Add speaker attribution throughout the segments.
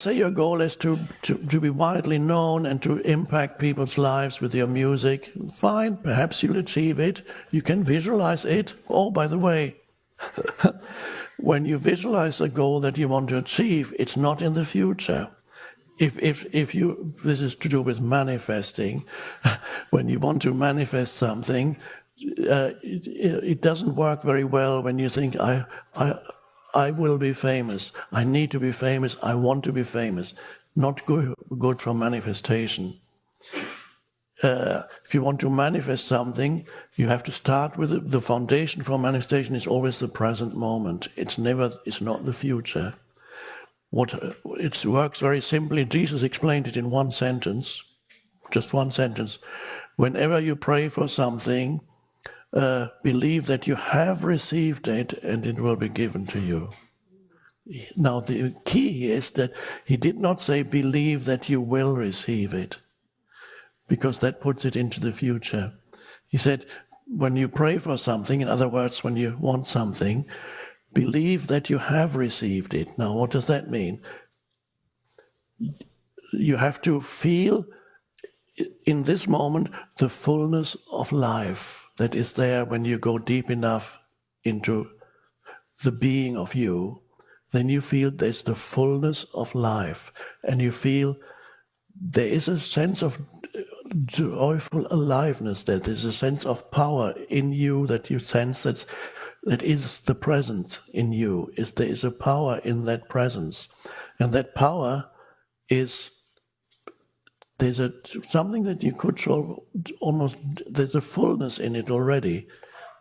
Speaker 1: say your goal is to be widely known and to impact people's lives with your music. Fine, perhaps you'll achieve it. You can visualize it. Oh, by the way, when you visualize a goal that you want to achieve, it's not in the future. If you, this is to do with manifesting. When you want to manifest something, it doesn't work very well when you think, I will be famous, I need to be famous, I want to be famous. Not good for manifestation. If you want to manifest something, you have to start with the foundation for manifestation is always the present moment. It's not the future. It works very simply. Jesus explained it in one sentence, just one sentence. Whenever you pray for something, believe that you have received it and it will be given to you. Now the key is that he did not say believe that you will receive it, because that puts it into the future. He said when you pray for something, in other words, when you want something, believe that you have received it. Now what does that mean? You have to feel in this moment the fullness of life that is there when you go deep enough into the being of you. Then you feel there's the fullness of life, and you feel there is a sense of joyful aliveness, that there's a sense of power in you that you sense that is the presence in you. There is a power in that presence, and that power is something that you could almost, there's a fullness in it already.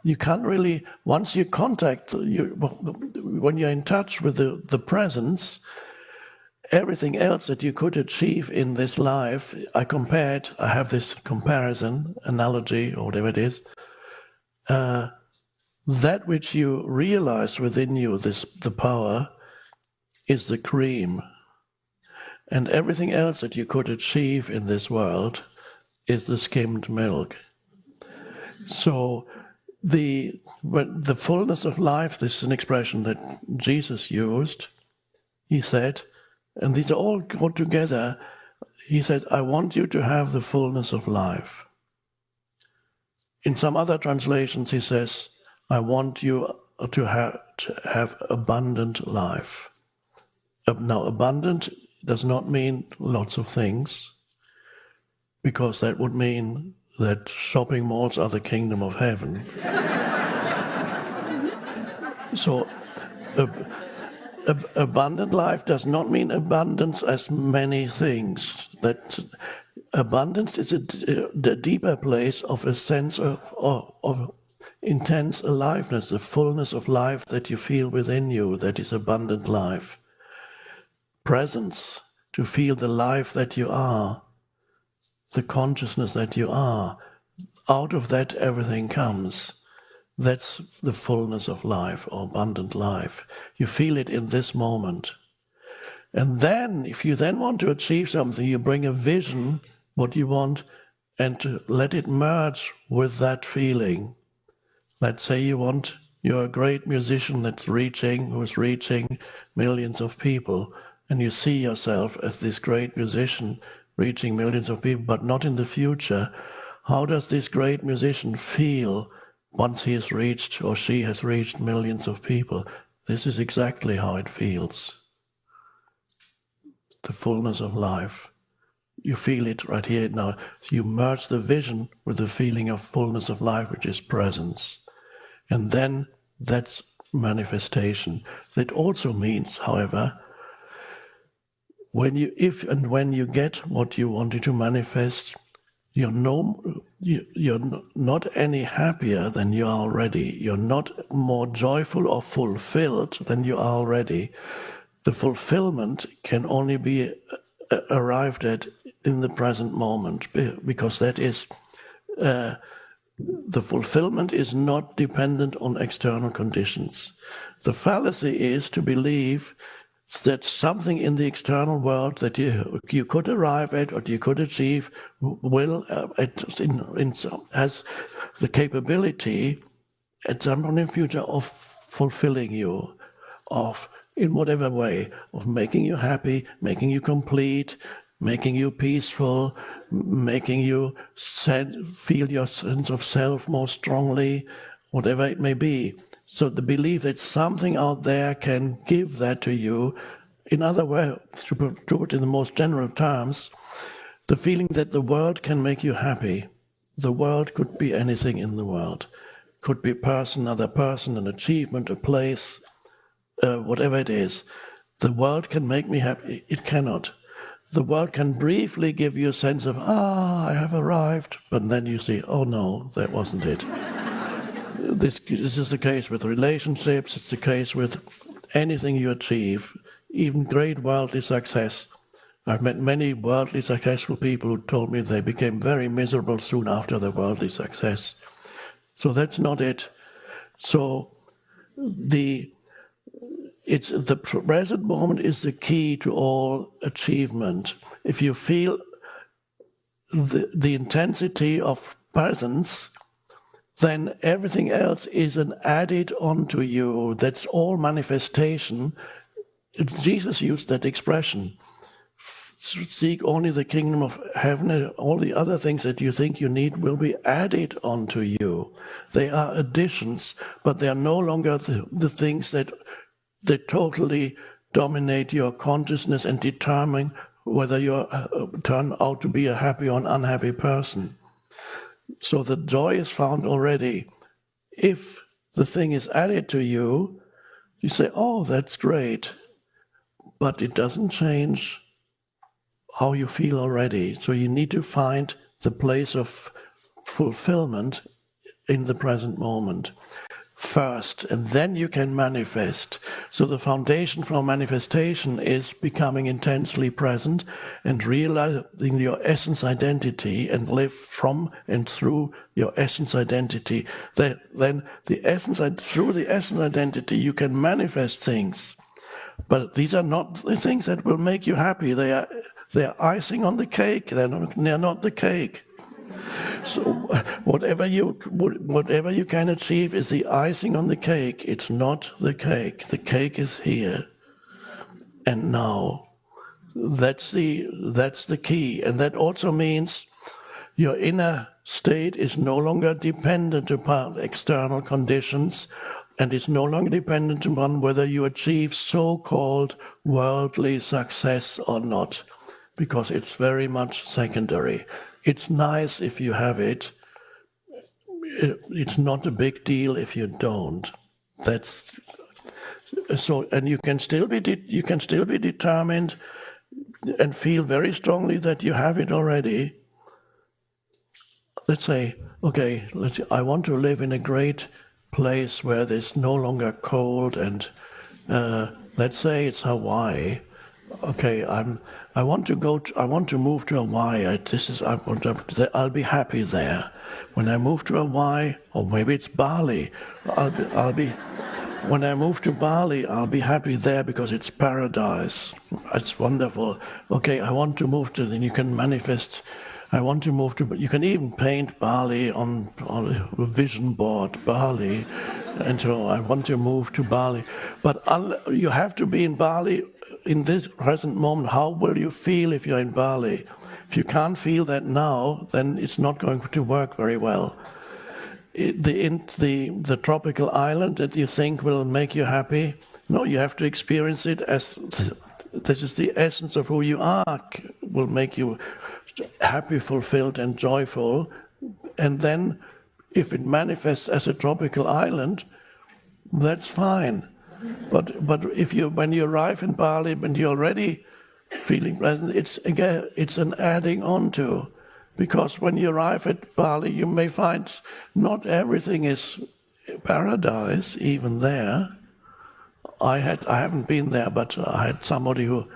Speaker 1: You can't really, once you contact, when you're in touch with the presence, everything else that you could achieve in this life, I have this comparison, analogy, or whatever it is, that which you realize within you, the power, is the cream. And everything else that you could achieve in this world is the skimmed milk. So the fullness of life, this is an expression that Jesus used. He said, and these are all put together, he said, I want you to have the fullness of life. In some other translations he says, I want you to have abundant life. Now, abundant does not mean lots of things, because that would mean that shopping malls are the kingdom of heaven. So, abundant life does not mean abundance as many things. That abundance is the deeper place of a sense of intense aliveness, the fullness of life that you feel within you, that is abundant life. Presence, to feel the life that you are, the consciousness that you are. Out of that everything comes. That's the fullness of life, or abundant life. You feel it in this moment. And then, if you then want to achieve something, you bring a vision, what you want, and to let it merge with that feeling. Let's say you're a great musician who's reaching millions of people, and you see yourself as this great musician reaching millions of people, but not in the future. How does this great musician feel once he has reached, or she has reached, millions of people? This is exactly how it feels. The fullness of life. You feel it right here now. You merge the vision with the feeling of fullness of life, which is presence. And then that's manifestation. That also means, however, when you get what you wanted to manifest, you're not any happier than you are already. You're not more joyful or fulfilled than you are already. The fulfillment can only be arrived at in the present moment, because that is, the fulfillment is not dependent on external conditions. The fallacy is to believe that something in the external world that you could arrive at or you could achieve has the capability at some point in the future of fulfilling you, of in whatever way, of making you happy, making you complete, making you peaceful, making you feel your sense of self more strongly, whatever it may be. So the belief that something out there can give that to you, in other words, to put it in the most general terms, the feeling that the world can make you happy. The world could be anything in the world. Could be a person, another person, an achievement, a place, whatever it is. The world can make me happy. It cannot. The world can briefly give you a sense of, I have arrived, but then you see, oh no, that wasn't it. This is the case with relationships, it's the case with anything you achieve, even great worldly success. I've met many worldly successful people who told me they became very miserable soon after their worldly success. So that's not it. So the present moment is the key to all achievement. If you feel the intensity of presence, then everything else is an added onto you. That's all manifestation. Jesus used that expression. Seek only the kingdom of heaven, all the other things that you think you need will be added onto you. They are additions, but they are no longer the things that totally dominate your consciousness and determine whether you turn out to be a happy or an unhappy person. So the joy is found already. If the thing is added to you, you say, oh, that's great. But it doesn't change how you feel already. So you need to find the place of fulfillment in the present moment first, and then you can manifest. So the foundation for manifestation is becoming intensely present and realizing your essence identity and live from and through your essence identity. Then through the essence identity you can manifest things. But these are not the things that will make you happy. They are icing on the cake. They're not the cake. So whatever you can achieve is the icing on the cake. It's not the cake. The cake is here and now. That's the key. And that also means your inner state is no longer dependent upon external conditions, and is no longer dependent upon whether you achieve so-called worldly success or not, because it's very much secondary. It's nice if you have it. It's not a big deal if you don't. That's so, and you can still be determined and feel very strongly that you have it already. Let's say, okay, I want to live in a great place where there's no longer cold, and let's say it's Hawaii. Okay, I want to move to Hawaii. I'll be happy there. When I move to Hawaii, or maybe it's Bali, when I move to Bali, I'll be happy there because it's paradise. It's wonderful. Okay, I want to move to, then you can manifest. I want to move to, you can even paint Bali on a vision board, Bali, and so I want to move to Bali. But you have to be in Bali in this present moment. How will you feel if you're in Bali? If you can't feel that now, then it's not going to work very well. The tropical island that you think will make you happy, no, you have to experience it as this is the essence of who you are, will make you happy, fulfilled, and joyful. And then, if it manifests as a tropical island, that's fine. But when you arrive in Bali, when you're already feeling pleasant, it's an adding on to. Because when you arrive at Bali, you may find not everything is paradise, even there. I haven't been there, but I had somebody who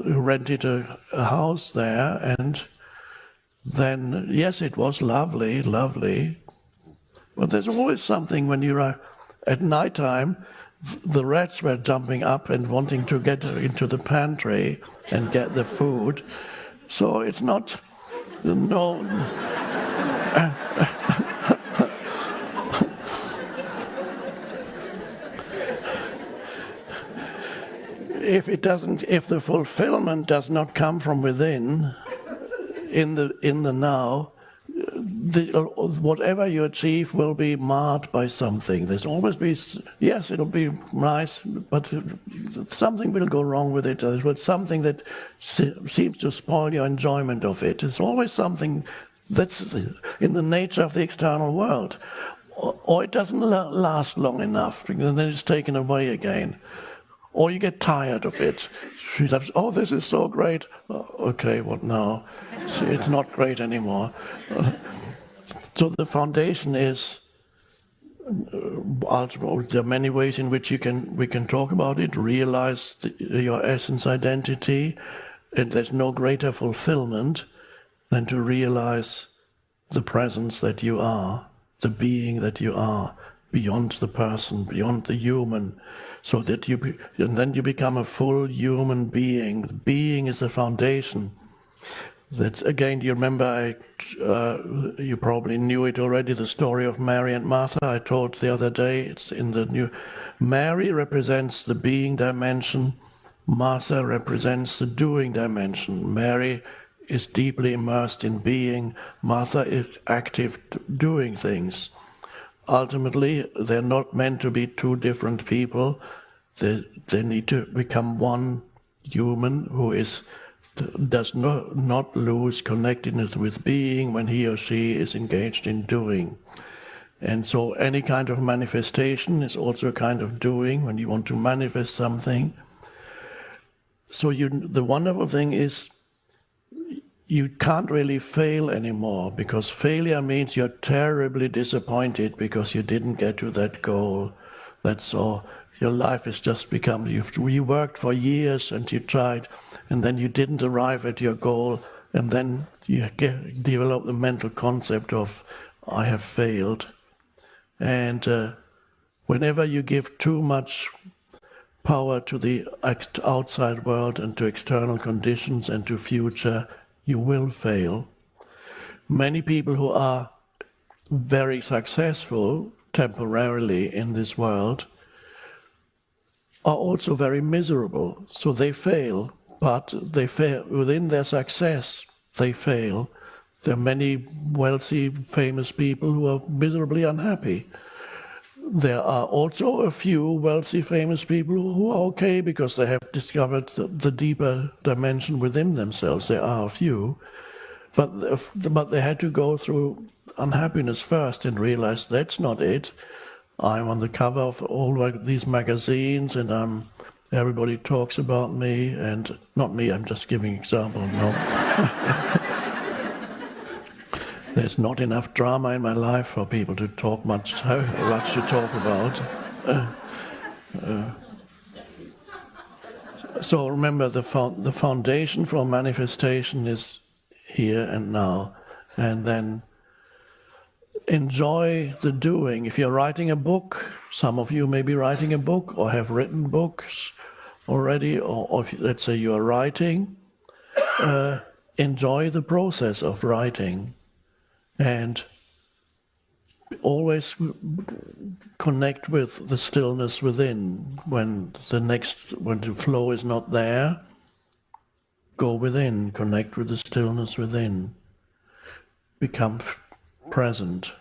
Speaker 1: rented a house there, and then, yes, it was lovely, but there's always something when you're at nighttime. The rats were jumping up and wanting to get into the pantry and get the food, so it's not, no. if the fulfillment does not come from within, in the now, whatever you achieve will be marred by something. There's always be, yes, it'll be nice, but something will go wrong with it. There's something that seems to spoil your enjoyment of it. There's always something that's in the nature of the external world. Or it doesn't last long enough, and then it's taken away again. Or you get tired of it. Oh, this is so great. Okay, what now? So it's not great anymore. So the foundation is, there are many ways in which we can talk about it, realize your essence identity, and there's no greater fulfillment than to realize the presence that you are, the being that you are, beyond the person, beyond the human, so that and then you become a full human being. The being is the foundation. That's, again, you remember, you probably knew it already, the story of Mary and Martha I told the other day. It's in the new. Mary represents the being dimension. Martha represents the doing dimension. Mary is deeply immersed in being. Martha is active doing things. Ultimately, they're not meant to be two different people. They need to become one human who does not lose connectedness with being when he or she is engaged in doing. And so any kind of manifestation is also a kind of doing when you want to manifest something. So the wonderful thing is you can't really fail anymore, because failure means you're terribly disappointed because you didn't get to that goal. That's all. Your life has just become, you worked for years and you tried, and then you didn't arrive at your goal, and then you develop the mental concept of, I have failed. And whenever you give too much power to the outside world and to external conditions and to future, you will fail. Many people who are very successful temporarily in this world are also very miserable. So they fail, but they fail within their success. They fail. There are many wealthy, famous people who are miserably unhappy. There are also a few wealthy, famous people who are okay because they have discovered the deeper dimension within themselves. There are a few, but they had to go through unhappiness first and realize that's not it. I'm on the cover of all these magazines, and everybody talks about me, and not me. I'm just giving an example. No. There's not enough drama in my life for people to talk much to talk about. So remember, the foundation for manifestation is here and now, and then enjoy the doing. If you're writing a book, some of you may be writing a book or have written books already, or if, let's say you are writing, enjoy the process of writing. And always connect with the stillness within. When the flow is not there, go within, connect with the stillness within. Become present.